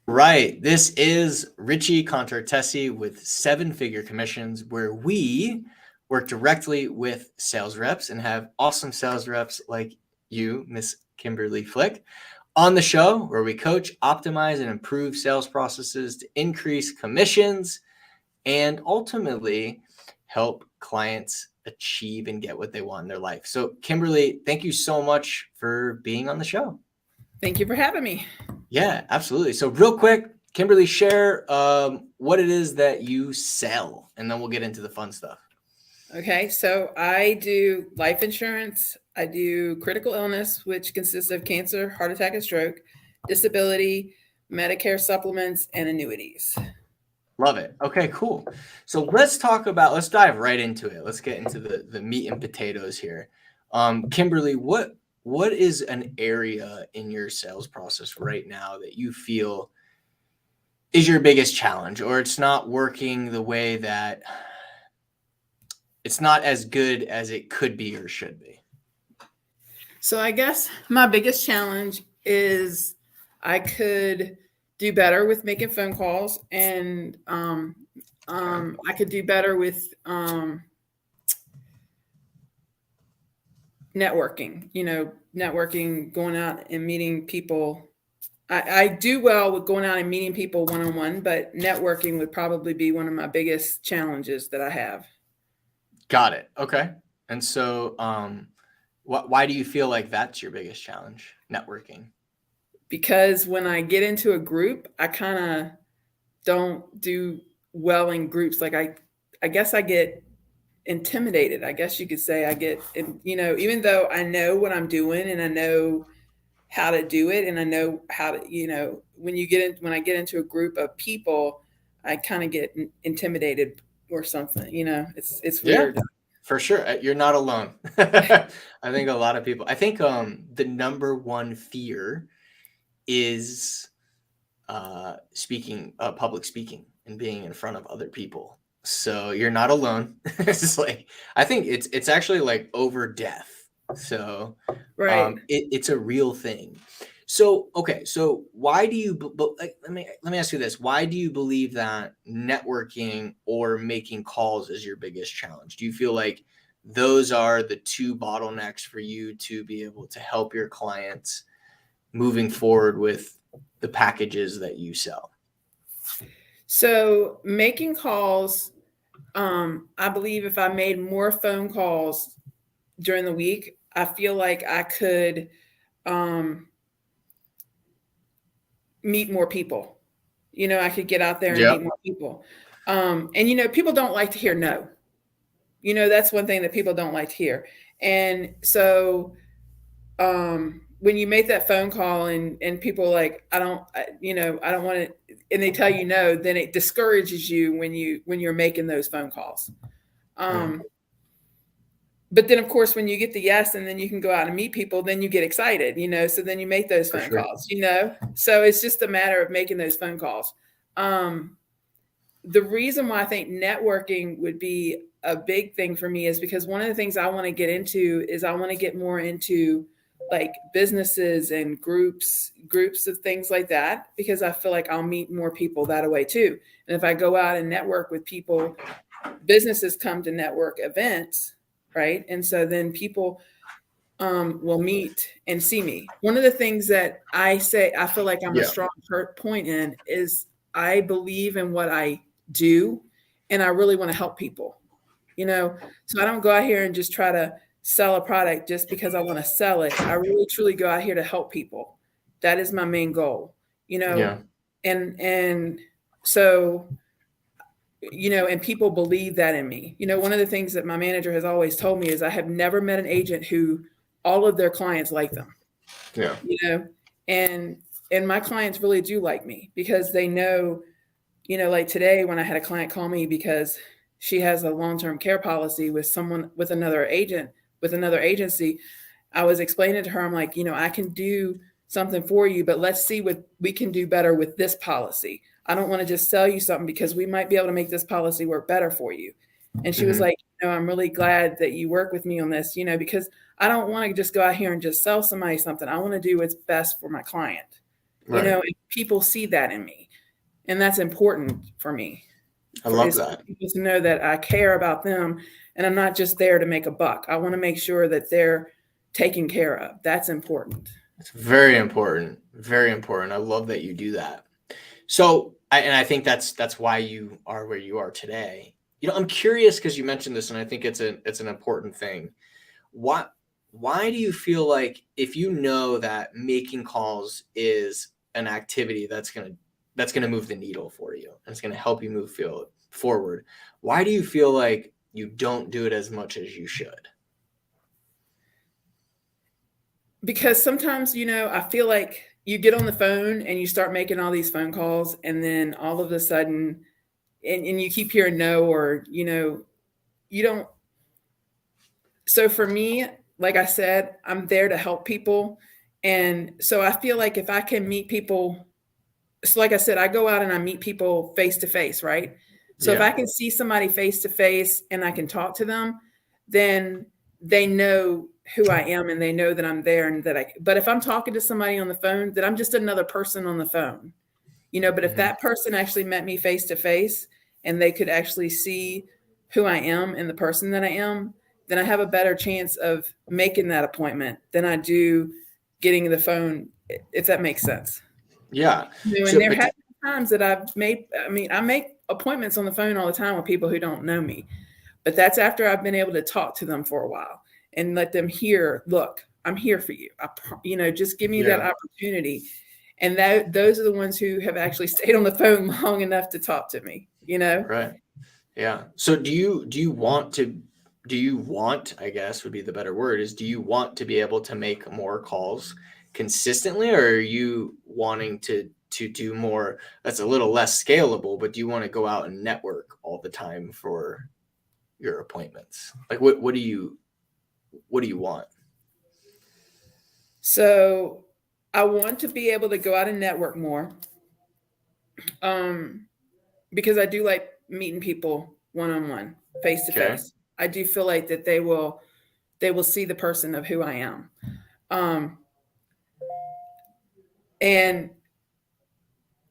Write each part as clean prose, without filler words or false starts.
Right. This is Richie Contartesi with Seven Figure Commissions, where we work directly with sales reps and have awesome sales reps like you, Miss Kimberly Flick, on the show where we coach, optimize, and improve sales processes to increase commissions and ultimately help clients achieve and get what they want in their life. So, Kimberly, thank you so much for being on the show. Thank you for having me. Yeah, absolutely. So, real quick, Kimberly, share what it is that you sell, and then we'll get into the fun stuff. Okay, so I do life insurance. I do critical illness, which consists of cancer, heart attack, and stroke, disability, Medicare supplements, and annuities. Love it. Okay, cool. So let's dive right into it. Let's get into the meat and potatoes here. Kimberly, what is an area in your sales process right now that you feel is your biggest challenge, or it's not working the way that it's not as good as it could be or should be? So I guess my biggest challenge is I could do better with making phone calls, and Okay. I could do better with networking. Networking, going out and meeting people. I do well with going out and meeting people one on one, but networking would probably be one of my biggest challenges that I have. Got it. Okay. And so, why do you feel like that's your biggest challenge? Networking. Because when I get into a group, I kind of don't do well in groups. I guess I get intimidated. I guess you could say I get, even though I know what I'm doing and I know how to do it and I know how to, when I get into a group of people, I kind of get intimidated or something. It's Yeah, weird. for sure. You're not alone. I think a lot of people. I think the number one fear is public speaking and being in front of other people. So you're not alone. It's like I think it's actually like over death. So Right. it's a real thing. So okay, so why do you? Like, let me ask you this: why do you believe that networking or making calls is your biggest challenge? Do you feel like those are the two bottlenecks for you to be able to help your clients moving forward with the packages that you sell? So making calls, I believe if I made more phone calls during the week, I feel like I could um, meet more people. I could get out there and meet Yep. more people. And people don't like to hear no. That's one thing that people don't like to hear. And so when you make that phone call and people are like, I don't want to, and they tell you no, then it discourages you when you're making those phone calls. Mm, Um, but then of course when you get the yes and then you can go out and meet people, then you get excited, so then you make those for phone sure. calls. So it's just a matter of making those phone calls. um, the reason why I think networking would be a big thing for me is because one of the things I want to get into is I want to get more into like businesses and groups of things like that, because I feel like I'll meet more people that way too. And if I go out and network with people, businesses come to network events, right? And so then people will meet and see me. One of the things that I say I feel like I'm a Yeah. strong point in is I believe in what I do, and I really want to help people. So I don't go out here and just try to sell a product just because I want to sell it. I really truly go out here to help people. That is my main goal. You know, Yeah. and so and people believe that in me. One of the things that my manager has always told me is I have never met an agent who all of their clients like them. Yeah. You know, and and my clients really do like me because they know, like today when I had a client call me because she has a long-term care policy with someone with another agent with another agency. I was explaining to her, I'm like, I can do something for you, but let's see what we can do better with this policy. I don't want to just sell you something because we might be able to make this policy work better for you. And she was Hmm. like, I'm really glad that you work with me on this, because I don't want to just go out here and just sell somebody something. I want to do what's best for my client. you Right. know, and people see that in me. And that's important for me. I love For that. people to know that I care about them and I'm not just there to make a buck. I want to make sure that they're taken care of. That's important. It's very important. Very important. I love that you do that. So, I think that's why you are where you are today. I'm curious because you mentioned this, and I think it's an important thing. What Why do you feel like if you know that making calls is an activity that's gonna move the needle for you and it's gonna help you move forward, why do you feel like you don't do it as much as you should? Because sometimes, I feel like you get on the phone and you start making all these phone calls, and then all of a sudden, and you keep hearing no, or, you don't. So for me, like I said, I'm there to help people. And so I feel like if I can meet people, so like I said, I go out and I meet people face to face, right? So if Yeah. I can see somebody face to face and I can talk to them, then they know who I am and they know that I'm there and but if I'm talking to somebody on the phone, then I'm just another person on the phone, but if Mhm. that person actually met me face to face and they could actually see who I am and the person that I am, then I have a better chance of making that appointment than I do getting the phone, if that makes sense. Yeah. And So, there but have been times that I make appointments on the phone all the time with people who don't know me, but that's after I've been able to talk to them for a while and let them hear, look, I'm here for you. Just give me that yeah. opportunity. And those are the ones who have actually stayed on the phone long enough to talk to me. Right. Yeah. So do you want, I guess would be the better word, is do you want to be able to make more calls consistently, or are you wanting to do more that's a little less scalable, but do you want to go out and network all the time for your appointments? Like what do you want? So I want to be able to go out and network more, um, because I do like meeting people one on one, face to Okay. face. I do feel like that they will see the person of who I am. Um, and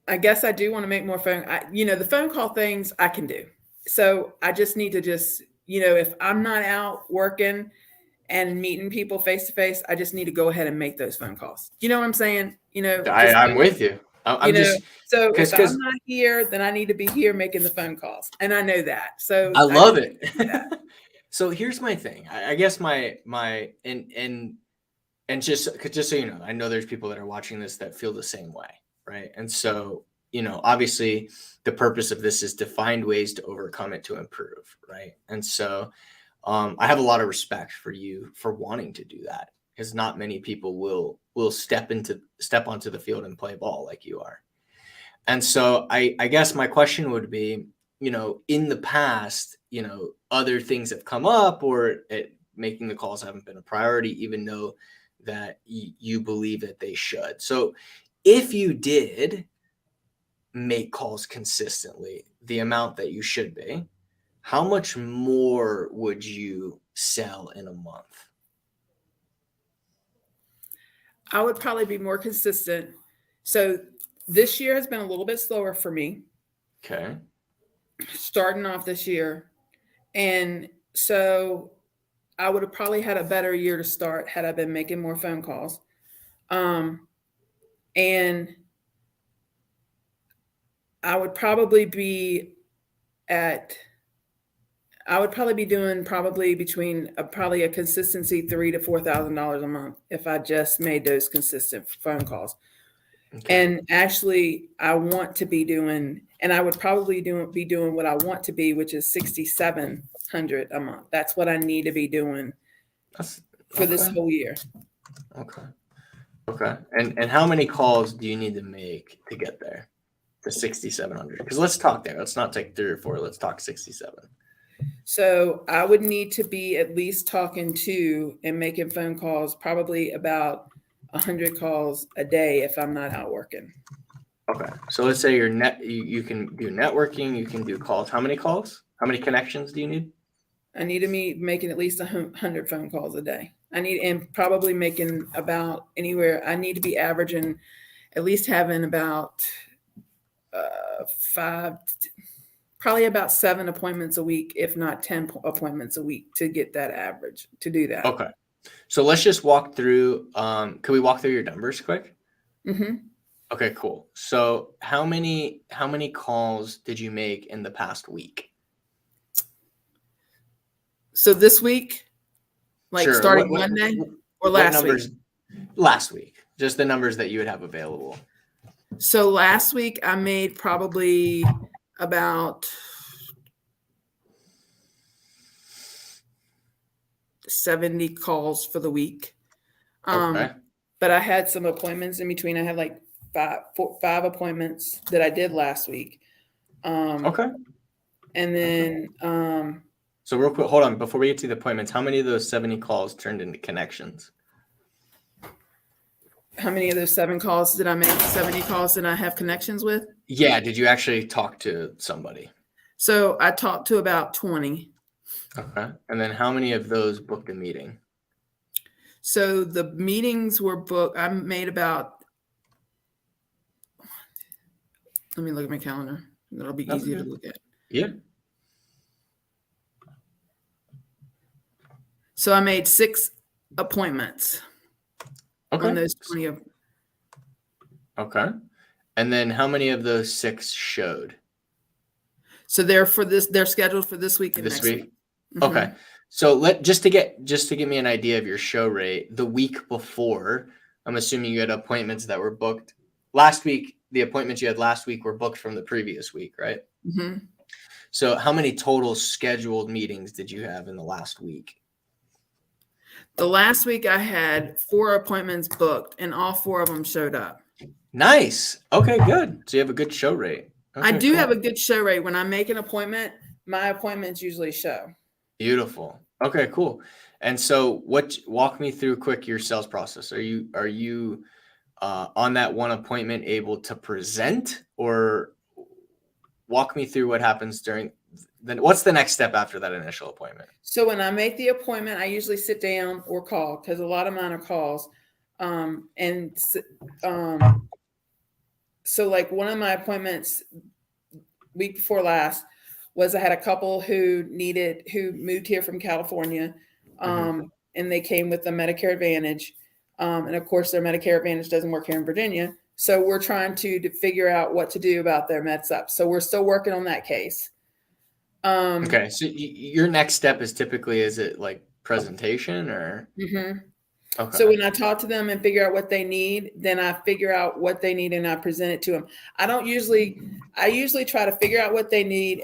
I guess I do want to make more the phone call things I can do. So I just need to if I'm not out working and meeting people face to face, I just need to go ahead and make those phone calls. You know what I'm saying? I, Just I'm with you. you I'm know. just So if I'm because not here, then I need to be here making the phone calls, and I know that. So I I just love it. need to do that. So here's my thing. I guess my and just so you know, I know there's people that are watching this that feel the same way, right? And so, obviously the purpose of this is to find ways to overcome it to improve, right? And so, I have a lot of respect for you for wanting to do that because not many people will step onto the field and play ball like you are. And so I guess my question would be, in the past, other things have come up or making the calls haven't been a priority, even though that you believe that they should. So if you did make calls consistently, the amount that you should be, how much more would you sell in a month? I would probably be more consistent. So this year has been a little bit slower for me, Okay. starting off this year, and so I would have probably had a better year to start had I been making more phone calls. And I would probably be at I would probably be doing probably between probably a consistency $3,000 to $4,000 a month if I just made those consistent phone calls. Okay. And actually, I want to be doing, and I would probably be doing what I want to be, which is 6,700 a month. That's what I need to be doing That's for this okay. whole year. Okay. Okay. And how many calls do you need to make to get there? To 6,700. Because let's talk there. Let's not take 3 or 4. Let's talk 67. So I would need to be at least talking to and making phone calls, probably about 100 calls a day if I'm not out working. Okay. So let's say you can do networking, you can do calls. How many calls? How many connections do you need? I need to be making at least 100 phone calls a day. And probably making about anywhere. I need to be averaging at least having about probably about 7 appointments a week, if not 10 appointments a week to get that average to do that. Okay. So let's just walk through. Can we walk through your numbers quick? Mm-hmm. Okay, cool. So how many calls did you make in the past week? So this week, like Sure. starting Monday or What last numbers? week? Last week. Just the numbers that you would have available. So last week I made probably about 70 calls for the week. Okay. But I had some appointments in between. I had like five appointments that I did last week. Okay. And then So real quick, hold on. Before we get to the appointments, how many of those 70 calls turned into connections? how many of those 7 calls did I make? 70 calls did I have connections with? Yeah. Did you actually talk to somebody? So I talked to about 20. Okay. And then how many of those booked a meeting? So the meetings were booked. I made about, let me look at my calendar. That'll be That's easier okay. to look at. Yeah. So I made 6 appointments Okay. on those 20 of. Okay. And then how many of those 6 showed? So they're scheduled for this week and This next week? week. Mhm. Okay. So just to give me an idea of your show rate, the week before, I'm assuming you had appointments that were booked last week. The appointments you had last week were booked from the previous week, right? Mhm. So how many total scheduled meetings did you have in the last week? The last week I had 4 appointments booked and all 4 of them showed up. Nice. Okay, good. So you have a good show rate. Okay, I do cool. have a good show rate. When I make an appointment, my appointments usually show. Beautiful. Okay, cool. And so walk me through quick your sales process. Are you on that one appointment able to present, or walk me through what happens what's the next step after that initial appointment? So when I make the appointment, I usually sit down or call because a lot of mine are calls. So like one of my appointments week before last was I had a couple who moved here from California, and they came with the Medicare Advantage. And of course, their Medicare Advantage doesn't work here in Virginia. So we're trying to figure out what to do about their meds up. So we're still working on that case. Okay, so your next step is it like presentation or? Mhm. Okay. So when I talk to them and figure out what they need, then I figure out what they need and I present it to them. I usually try to figure out what they need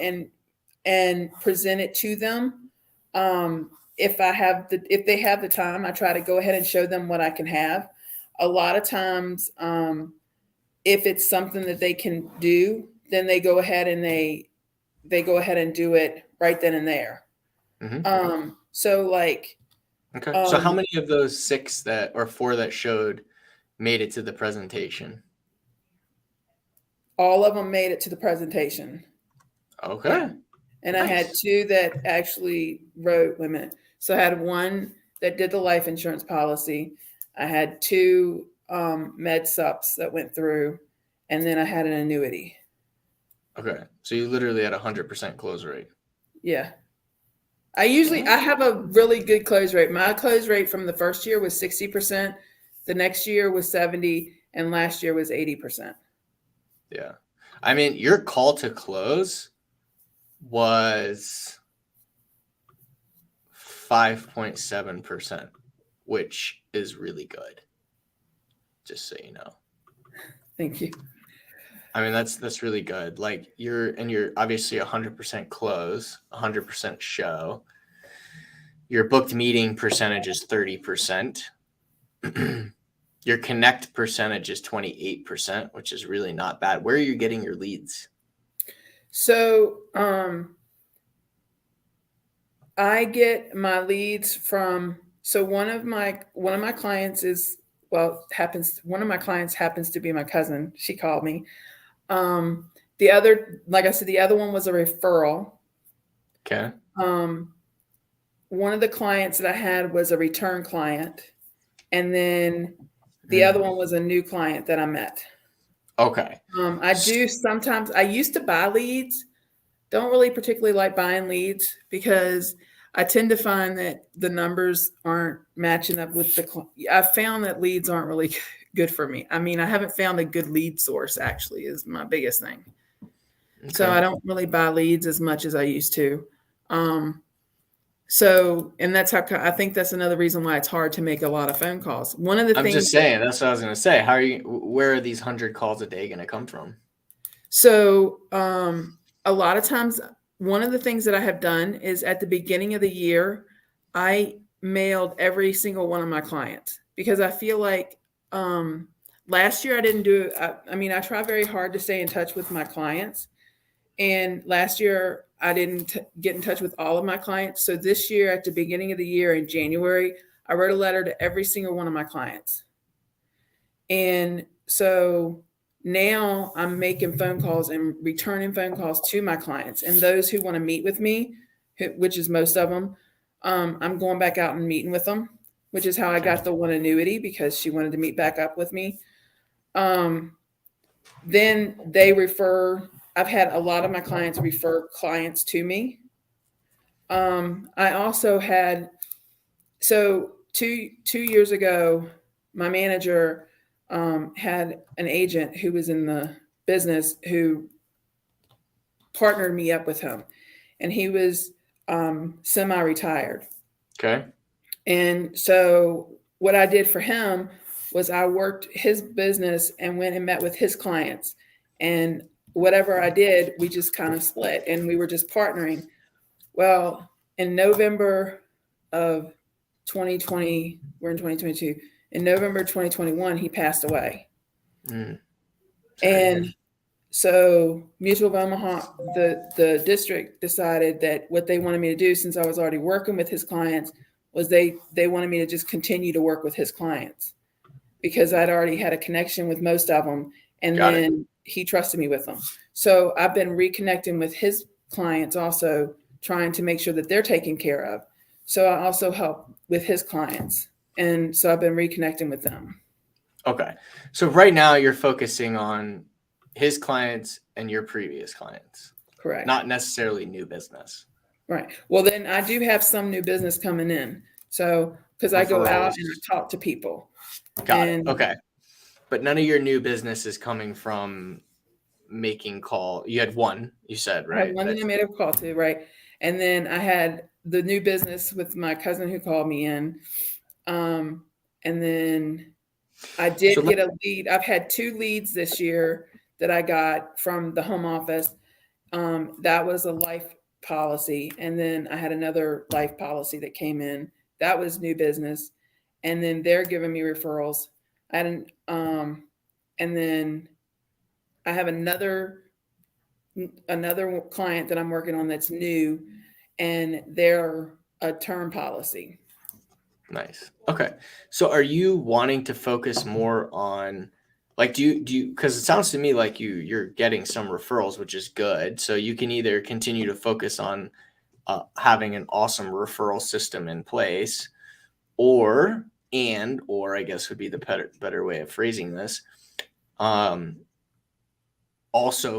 and present it to them. If they have the time, I try to go ahead and show them what I can have. A lot of times, if it's something that they can do, then they go ahead and they go ahead and do it right then and there. Mm-hmm. So like, okay. So how many of those 4 that showed made it to the presentation? all of them made it to the presentation. Okay. Yeah. And nice. I had 2 that actually wrote women. So I had one that did the life insurance policy. I had 2 med sups that went through, and then I had an annuity. Okay. So you literally had 100% close rate. Yeah. I have a really good close rate. My close rate from the first year was 60%. The next year was 70%, and last year was 80%. Yeah. I mean, your call to close was 5.7%, which is really good. Just so you know. Thank you. I mean, that's really good. Like you're obviously 100% close, 100% show. Your booked meeting percentage is 30%. Your connect percentage is 28%, which is really not bad. Where are you getting your leads? So, I get my leads from, so one of my clients one of my clients happens to be my cousin. She called me. The other, like I said, the other one was a referral. Okay. One of the clients that I had was a return client. And then the other one was a new client that I met. Okay. I do sometimes. I used to buy leads. Don't really particularly like buying leads because I tend to find that the numbers aren't matching up with I found that leads aren't really good for me. I mean, I haven't found a good lead source actually is my biggest thing. So Okay. I don't really buy leads as much as I used to. And that's how I think that's another reason why it's hard to make a lot of phone calls. One of the I'm things just saying, that's what I was going to say. Where are these 100 calls a day going to come from? So, a lot of times, one of the things that I have done is at the beginning of the year, I mailed every single one of my clients because I feel like last year I didn't do. I mean, I try very hard to stay in touch with my clients, and last year I didn't get in touch with all of my clients. So this year, at the beginning of the year in January, I wrote a letter to every single one of my clients, and so now I'm making phone calls and returning phone calls to my clients and those who want to meet with me, which is most of them. I'm going back out and meeting with them, which is how I got the one annuity because she wanted to meet back up with me. Then they refer. I've had a lot of my clients refer clients to me. I also had two years ago, my manager had an agent who was in the business who partnered me up with him, and he was semi-retired. Okay. And so what I did for him was I worked his business and went and met with his clients, and whatever I did, we just kind of split, and we were just partnering. Well, in November of 2020, we're in 2022. In November 2021, he passed away. And so Mutual of Omaha, the district decided that what they wanted me to do, since I was already working with his clients, was they wanted me to just continue to work with his clients because I'd already had a connection with most of them. And then he trusted me with them. So I've been reconnecting with his clients also, trying to make sure that they're taken care of. So I also help with his clients. And so I've been reconnecting with them. Okay. So right now you're focusing on his clients and your previous clients. Correct. Not necessarily new business. Right. Well, then I do have some new business coming in. So, because I go out and I talk to people. Got it. Okay. But none of your new business is coming from making call. You had one, you said, right? I had one that I made a call to, right? And then I had the new business with my cousin who called me in. And then I did get a lead. I've had 2 leads this year that I got from the home office. That was a life policy. And then I had another life policy that came in. That was new business. And then they're giving me referrals. And then I have another client that I'm working on that's new, and they're a term policy. Nice. Okay. So are you wanting to focus more on, like, do you, because it sounds to me like you're getting some referrals, which is good. So you can either continue to focus on having an awesome referral system in place, or I guess would be the better way of phrasing this, also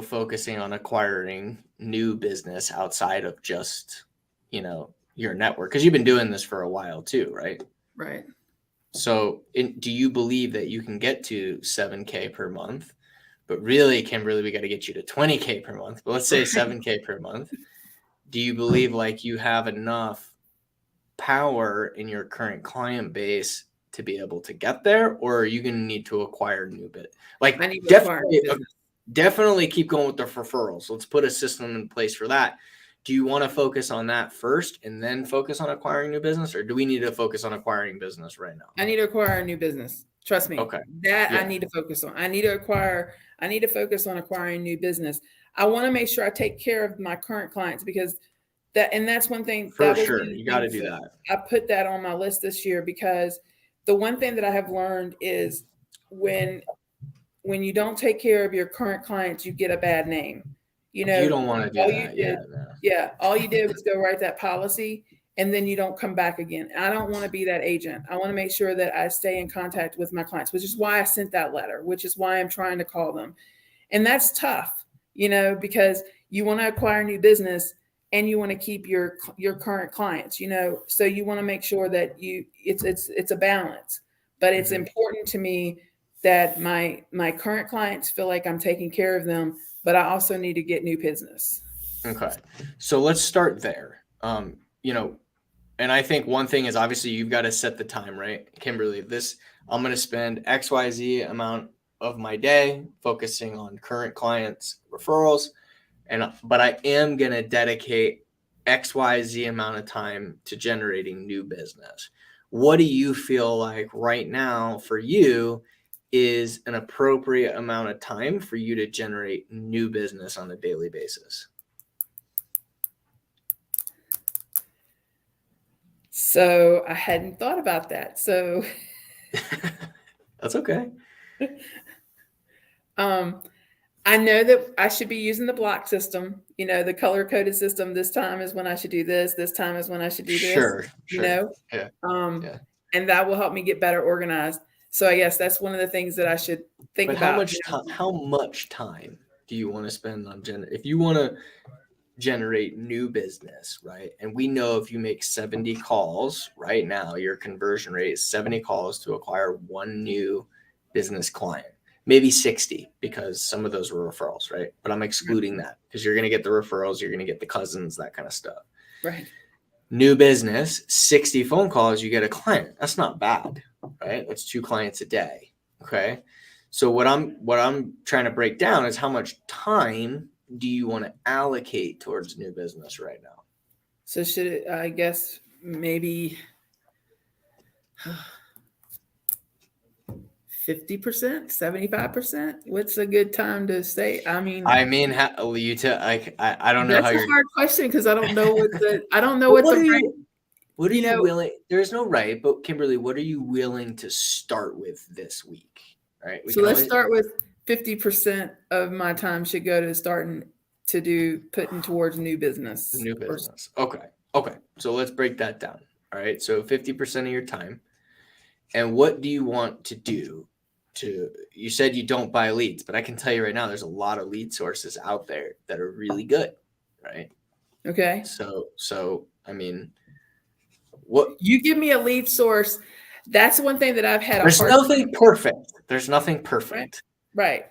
focusing on acquiring new business outside of just, your network, because you've been doing this for a while too, right? Right. So do you believe that you can get to 7K per month? But really, Kimberly, we got to get you to 20K per month. But let's say 7K per month. Do you believe like you have enough power in your current client base to be able to get there, or are you going to need to acquire new bit? Like, I need to acquire new business. Definitely keep going with the referrals. Let's put a system in place for that. Do you want to focus on that first and then focus on acquiring new business, or do we need to focus on acquiring business right now? I need to acquire a new business. Trust me. Okay. I need to focus on. I need to focus on acquiring new business. I want to make sure I take care of my current clients because that's one thing. For sure. You got to do that. I put that on my list this year because the one thing that I have learned is when you don't take care of your current clients, you get a bad name. You don't want to do that. All you did was go write that policy, and then you don't come back again. I don't want to be that agent. I want to make sure that I stay in contact with my clients, which is why I sent that letter, which is why I'm trying to call them. And that's tough, because you want to acquire new business and you want to keep your current clients, so you want to make sure that it's a balance. But it's important to me that my current clients feel like I'm taking care of them, but I also need to get new business. Okay. So let's start there. And I think one thing is obviously you've got to set the time, right? Kimberly, I'm going to spend XYZ amount of my day focusing on current clients, referrals, but I am going to dedicate XYZ amount of time to generating new business. What do you feel like right now for you is an appropriate amount of time for you to generate new business on a daily basis? So I hadn't thought about that. So that's okay. I know that I should be using the block system, the color coded system. This time is when I should do this. This time is when I should do this. Sure. Yeah. And that will help me get better organized. So I guess that's one of the things that I should think about. How much time do you want to spend on if you want to generate new business, right? And we know if you make 70 calls right now, your conversion rate is 70 calls to acquire one new business client, maybe 60 because some of those were referrals, right? But I'm excluding that because you're going to get the referrals, you're going to get the cousins, that kind of stuff. Right. New business, 60 phone calls, you get a client. That's not bad, right? That's 2 clients a day. Okay. So what I'm trying to break down is how much time do you want to allocate towards new business right now? So should it, I guess maybe 50%, 75%? What's a good time to say? I don't know. I don't know how that's a hard question because I don't know what what are you willing? There's no right, but Kimberly, what are you willing to start with this week? All right. So let's start with 50% of my time should go to putting towards new business. New business. Okay. So let's break that down. All right. So 50% of your time. And what do you want to do you said you don't buy leads, but I can tell you right now, there's a lot of lead sources out there that are really good. Right. Okay. So, I mean, what you give me a lead source. That's one thing that I've had. There's nothing perfect. There's nothing perfect. Right.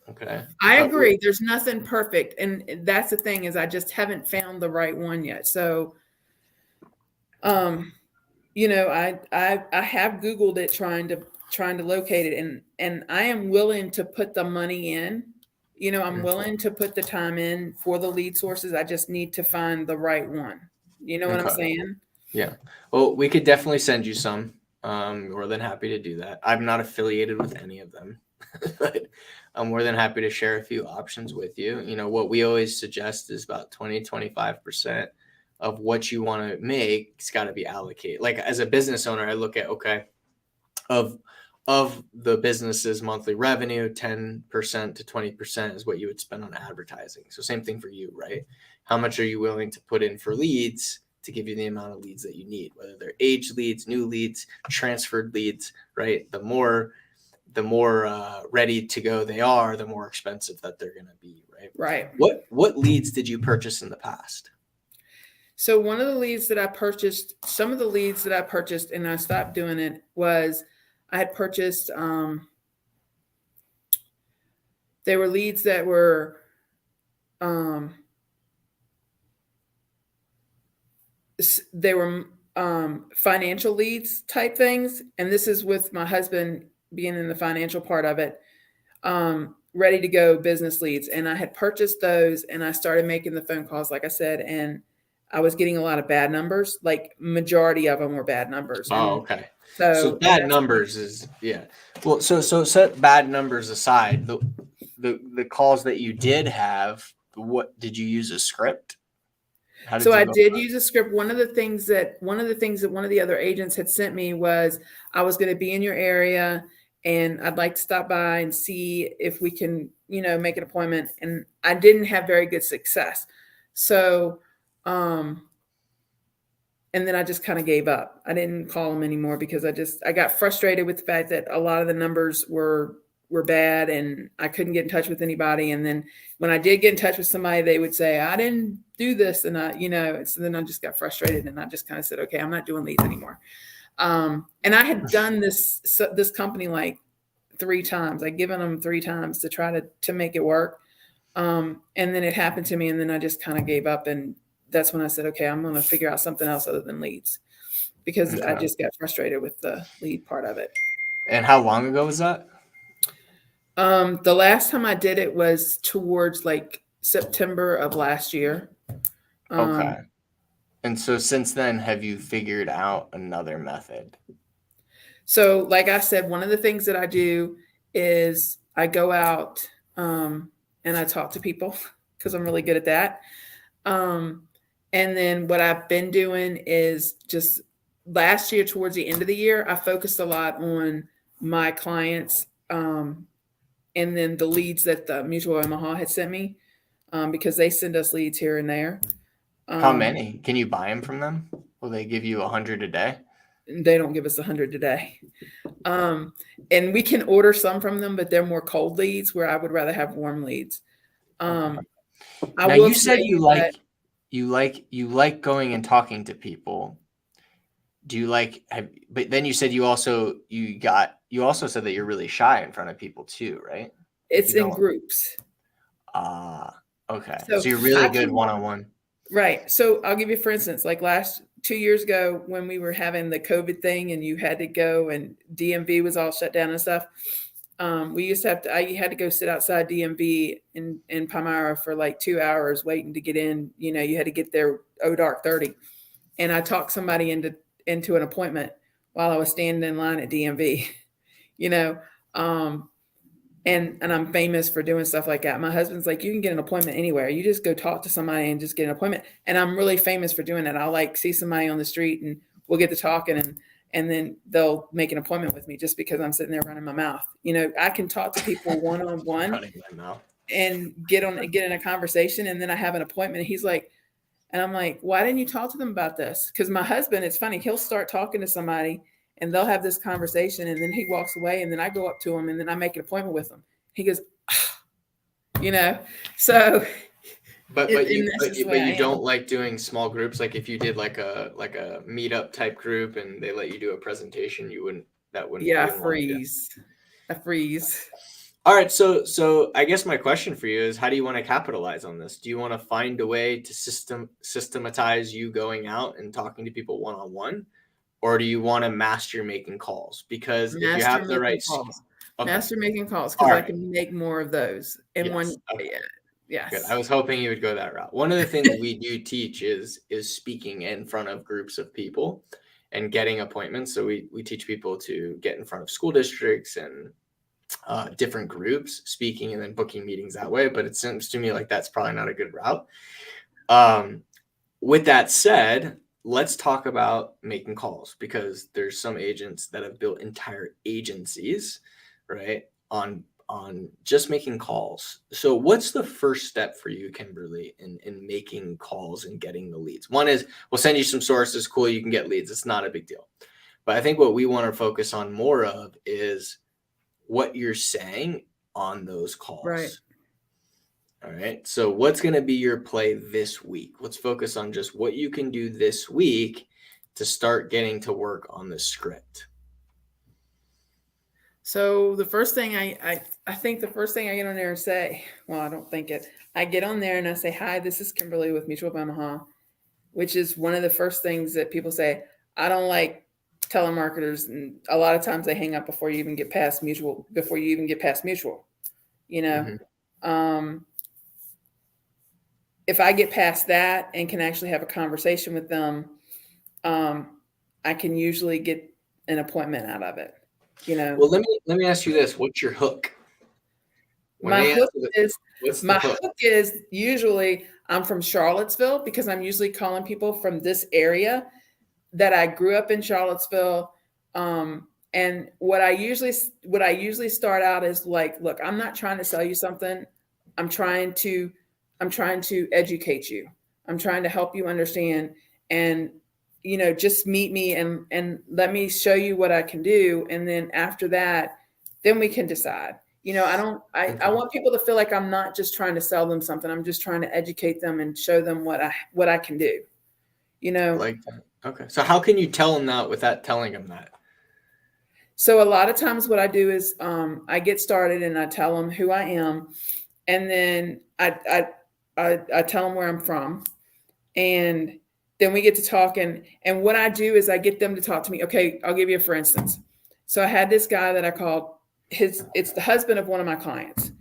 Okay. I agree. There's nothing perfect. And that's the thing is I just haven't found the right one yet. So, I have Googled it trying to locate it and I am willing to put the money in, I'm willing to put the time in for the lead sources. I just need to find the right one. You know what I'm saying? Yeah. Well, we could definitely send you some. More than happy to do that. I'm not affiliated with any of them, but I'm more than happy to share a few options with you. What we always suggest is about 20-25% of what you want to make. It's got to be allocated. Like as a business owner, I look at, of the business's monthly revenue, 10% to 20% is what you would spend on advertising. So same thing for you, right? How much are you willing to put in for leads to give you the amount of leads that you need, whether they're aged leads, new leads, transferred leads, right? The more ready to go they are, the more expensive that they're going to be, right? Right. What leads did you purchase in the past? So one of the leads that I purchased, some of the leads that I purchased and I stopped doing it was I had purchased, they were leads that were, they were financial leads type things. And this is with my husband being in the financial part of it, ready to go business leads. And I had purchased those and I started making the phone calls, like I said, and I was getting a lot of bad numbers. Like majority of them were bad numbers. Oh, okay. So bad numbers is, yeah. Well, so set bad numbers aside, the calls that you did have, what did you use a script? So I did use a script. One of the things that one of the other agents had sent me was I was going to be in your area and I'd like to stop by and see if we can, make an appointment. And I didn't have very good success. So, and And then I just kind of gave up. I didn't call them anymore because I got frustrated with the fact that a lot of the numbers were bad and I couldn't get in touch with anybody. And then when I did get in touch with somebody, they would say, I didn't do this. And so then I just got frustrated and I just kind of said, okay, I'm not doing leads anymore. And I had done this company like 3 times. I'd given them 3 times to try to make it work. And then it happened to me and then I just kind of gave up. And that's when I said, okay, I'm going to figure out something else other than leads because I just got frustrated with the lead part of it. And how long ago was that? The last time I did it was towards like September of last year. Okay. And so since then, have you figured out another method? So like I said, one of the things that I do is I go out and I talk to people because I'm really good at that. And then what I've been doing is just last year, towards the end of the year, I focused a lot on my clients and then the leads that the Mutual Omaha had sent me because they send us leads here and there. How many? Can you buy them from them? Will they give you 100 a day? They don't give us 100 a day. And we can order some from them, but they're more cold leads where I would rather have warm leads. Now you said you like going and talking to people. Do you but then you said you also said that you're really shy in front of people too, right? It's in groups. Okay. So you're really good one-on-one. Right. So I'll give you, for instance, like 2 years ago when we were having the COVID thing and you had to go and DMV was all shut down and stuff. We used to I had to go sit outside DMV in Palmyra for like 2 hours waiting to get in. You had to get there dark 30. And I talked somebody into an appointment while I was standing in line at DMV, and I'm famous for doing stuff like that. My husband's like, you can get an appointment anywhere. You just go talk to somebody and just get an appointment. And I'm really famous for doing that. I'll like see somebody on the street and we'll get to talking and then they'll make an appointment with me just because I'm sitting there running my mouth. I can talk to people one-on-one Running my mouth. And get in a conversation. And then I have an appointment and he's like, and I'm like, why didn't you talk to them about this? Because my husband, it's funny, he'll start talking to somebody and they'll have this conversation and then he walks away and then I go up to him and then I make an appointment with him. He goes, so. But you don't like doing small groups. Like if you did like a meetup type group and they let you do a presentation, that wouldn't. Yeah, I freeze. All right. So I guess my question for you is, how do you want to capitalize on this? Do you want to find a way to systematize you going out and talking to people one-on-one? Or do you want to master making calls? Because if you have the right calls. Okay. Master making calls because I can make more of those. And yes. Good. I was hoping you would go that route. One of the things we do teach is speaking in front of groups of people and getting appointments. So we teach people to get in front of school districts and different groups, speaking and then booking meetings that way. But it seems to me like that's probably not a good route. With that said, let's talk about making calls because there's some agents that have built entire agencies, right, on just making calls. So what's the first step for you, Kimberly, in making calls and getting the leads? One is we'll send you some sources. Cool. You can get leads. It's not a big deal. But I think what we want to focus on more of is what you're saying on those calls. Right. All right. So what's going to be your play this week? Let's focus on just what you can do this week to start getting to work on the script. So the first thing I think the first thing I get on there and say, well, I don't think it. I get on there and I say, hi, this is Kimberly with Mutual of Omaha, which is one of the first things that people say. I don't like telemarketers, and a lot of times they hang up before you even get past mutual. Mm-hmm. If I get past that and can actually have a conversation with them, I can usually get an appointment out of it. Well, let me ask you this: what's your hook? My hook is usually I'm from Charlottesville because I'm usually calling people from this area that I grew up in Charlottesville. And what I usually start out is like, look, I'm not trying to sell you something. I'm trying to educate you. I'm trying to help you understand. And, just meet me and let me show you what I can do. And then after that, then we can decide. I want people to feel like I'm not just trying to sell them something. I'm just trying to educate them and show them what I can do. Like that. Okay. So how can you tell them that without telling them that? So a lot of times what I do is I get started and I tell them who I am, and then I tell them where I'm from, and then we get to talk. And what I do is I get them to talk to me. Okay, I'll give you a for instance. So I had this guy that I called it's the husband of one of my clients.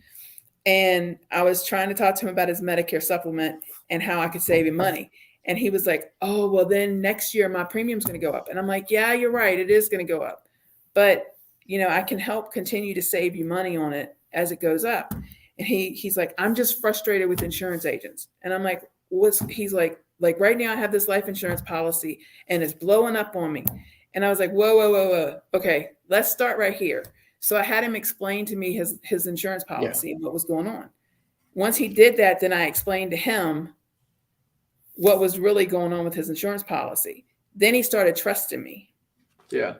And I was trying to talk to him about his Medicare supplement and how I could save him money. And he was like, oh, well, then next year my premium's going to go up. And I'm like, yeah, you're right. It is going to go up. But, I can help continue to save you money on it as it goes up. And he's like, I'm just frustrated with insurance agents. And I'm like, he's like right now I have this life insurance policy and it's blowing up on me. And I was like, whoa. Okay, let's start right here. So I had him explain to me his insurance policy and what was going on. Once he did that, then I explained to him what was really going on with his insurance policy. Then he started trusting me. Yeah.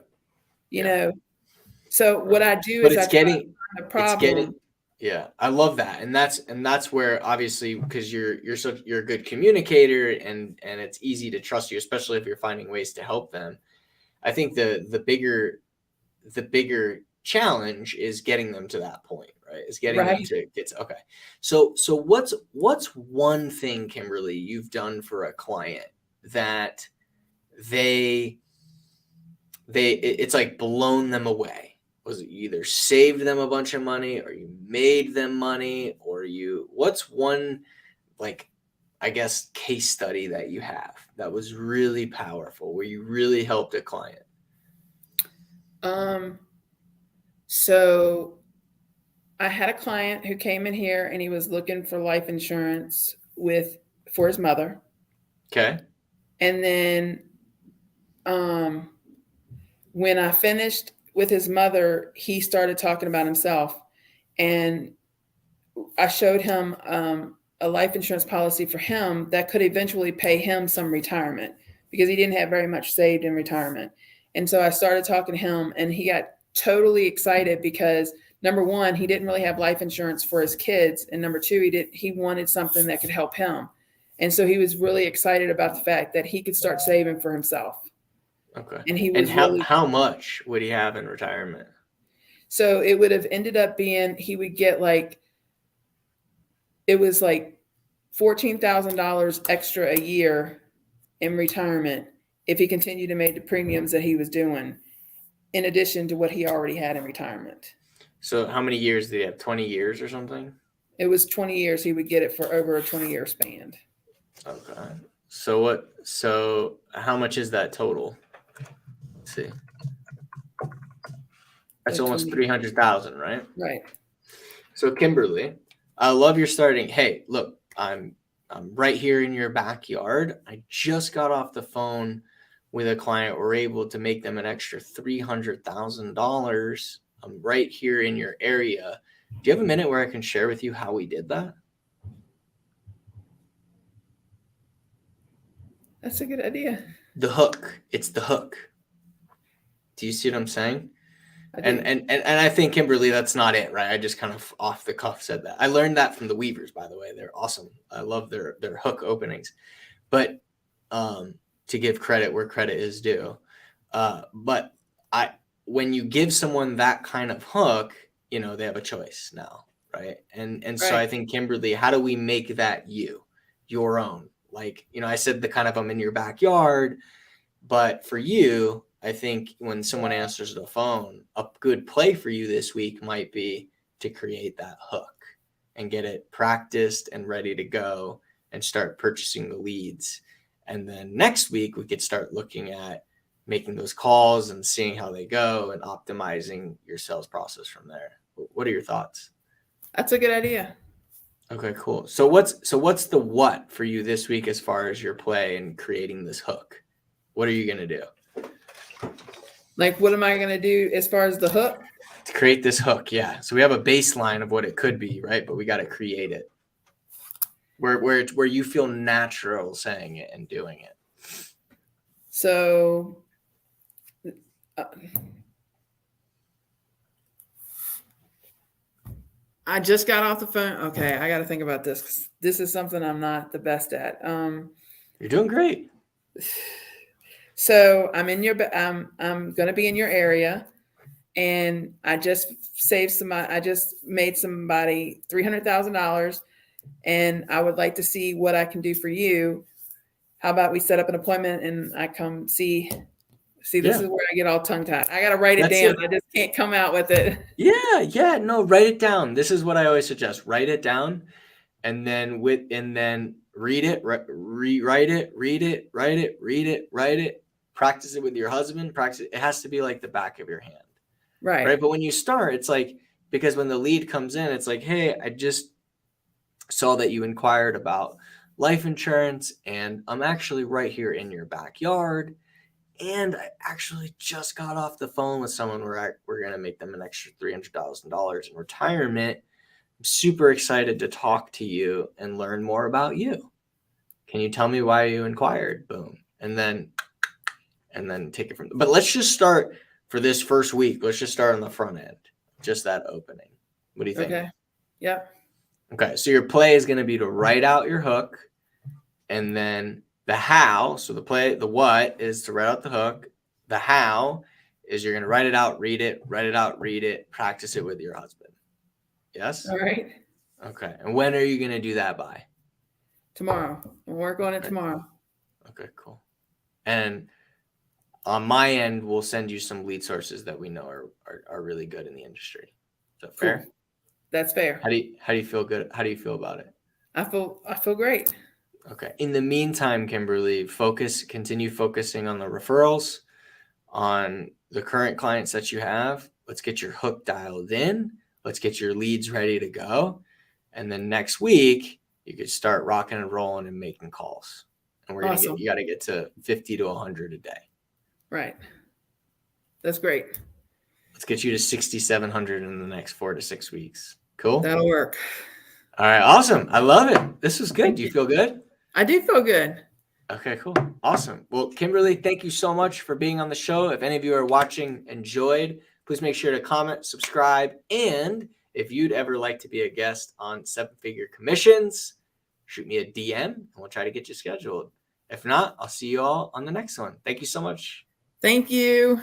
So what I do is I try to find a problem. Yeah, I love that. And that's where, obviously, because you're a good communicator and it's easy to trust you, especially if you're finding ways to help them. I think the bigger challenge is getting them to that point, right? Is getting them to get to, okay. So what's one thing, Kimberly, you've done for a client that it's like blown them away? Was it you either saved them a bunch of money or you made them money, or what's one, like, I guess, case study that you have that was really powerful where you really helped a client? So I had a client who came in here and he was looking for life insurance for his mother. Okay. And then when I finished with his mother, he started talking about himself. And I showed him a life insurance policy for him that could eventually pay him some retirement because he didn't have very much saved in retirement. And so I started talking to him and he got totally excited because, number one, he didn't really have life insurance for his kids. And number two, he wanted something that could help him. And so he was really excited about the fact that he could start saving for himself. Okay. And how much would he have in retirement? So it would have ended up being, he would get it was like $14,000 extra a year in retirement if he continued to make the premiums that he was doing, in addition to what he already had in retirement. So how many years did he have? 20 years or something? It was 20 years. He would get it for over a 20-year span. Okay. So how much is that total? Let's see. That's almost 300,000, right? Right. So Kimberly, I love your starting. Hey, look, I'm right here in your backyard. I just got off the phone with a client. We're able to make them an extra $300,000. I'm right here in your area. Do you have a minute where I can share with you how we did that? That's a good idea. The hook. It's the hook. Do you see what I'm saying? And I think, Kimberly, that's not it, right? I just kind of off the cuff said that. I learned that from the Weavers, by the way. They're awesome. I love their hook openings. But to give credit where credit is due. But when you give someone that kind of hook, they have a choice now, right? And so I think, Kimberly, how do we make that your own? Like, I said the kind of I'm in your backyard, but for you, I think when someone answers the phone, a good play for you this week might be to create that hook and get it practiced and ready to go and start purchasing the leads. And then next week, we could start looking at making those calls and seeing how they go and optimizing your sales process from there. What are your thoughts? That's a good idea. Okay, cool. So what's the what for you this week as far as your play and creating this hook? What are you going to do? Like, what am I going to do as far as the hook? To create this hook, yeah. So we have a baseline of what it could be, right? But we got to create it where you feel natural saying it and doing it. So I just got off the phone. Okay, I got to think about this. This is something I'm not the best at. You're doing great. So I'm I'm going to be in your area, and I just made somebody $300,000, and I would like to see what I can do for you. How about we set up an appointment and I come see? This is where I get all tongue tied. I got to write it down. I just can't come out with it. Yeah. No, write it down. This is what I always suggest. Write it down, and then read it, rewrite it, read it, write it, read it, write it. Practice it with your husband. Practice. It has to be like the back of your hand, right? But when you start, it's like, because when the lead comes in, it's like, hey, I just saw that you inquired about life insurance, and I'm actually right here in your backyard. And I actually just got off the phone with someone where we're going to make them an extra $300,000 in retirement. I'm super excited to talk to you and learn more about you. Can you tell me why you inquired? Boom. And then take it from there. But let's just start for this first week. Let's just start on the front end. Just that opening. What do you think? Okay. Yep. Okay. So your play is going to be to write out your hook, and then the how. So the what is to write out the hook. The how is you're going to write it out, read it, practice it with your husband. Yes? All right. Okay. And when are you going to do that by? Tomorrow. We'll work on it tomorrow. Okay, cool. And on my end, we'll send you some lead sources that we know are really good in the industry. Is that fair? Cool. That's fair. How do you feel good? How do you feel about it? I feel great. Okay. In the meantime, Kimberly, continue focusing on the referrals, on the current clients that you have. Let's get your hook dialed in. Let's get your leads ready to go. And then next week, you could start rocking and rolling and making calls. And you got to get to 50 to 100 a day. Right. That's great. Let's get you to 6,700 in the next 4 to 6 weeks. Cool. That'll work. All right. Awesome. I love it. This was good. Do you feel good? I do feel good. Okay, cool. Awesome. Well, Kimberly, thank you so much for being on the show. If any of you are watching, enjoyed, please make sure to comment, subscribe, and if you'd ever like to be a guest on Seven Figure Commissions, shoot me a DM and we'll try to get you scheduled. If not, I'll see you all on the next one. Thank you so much. Thank you.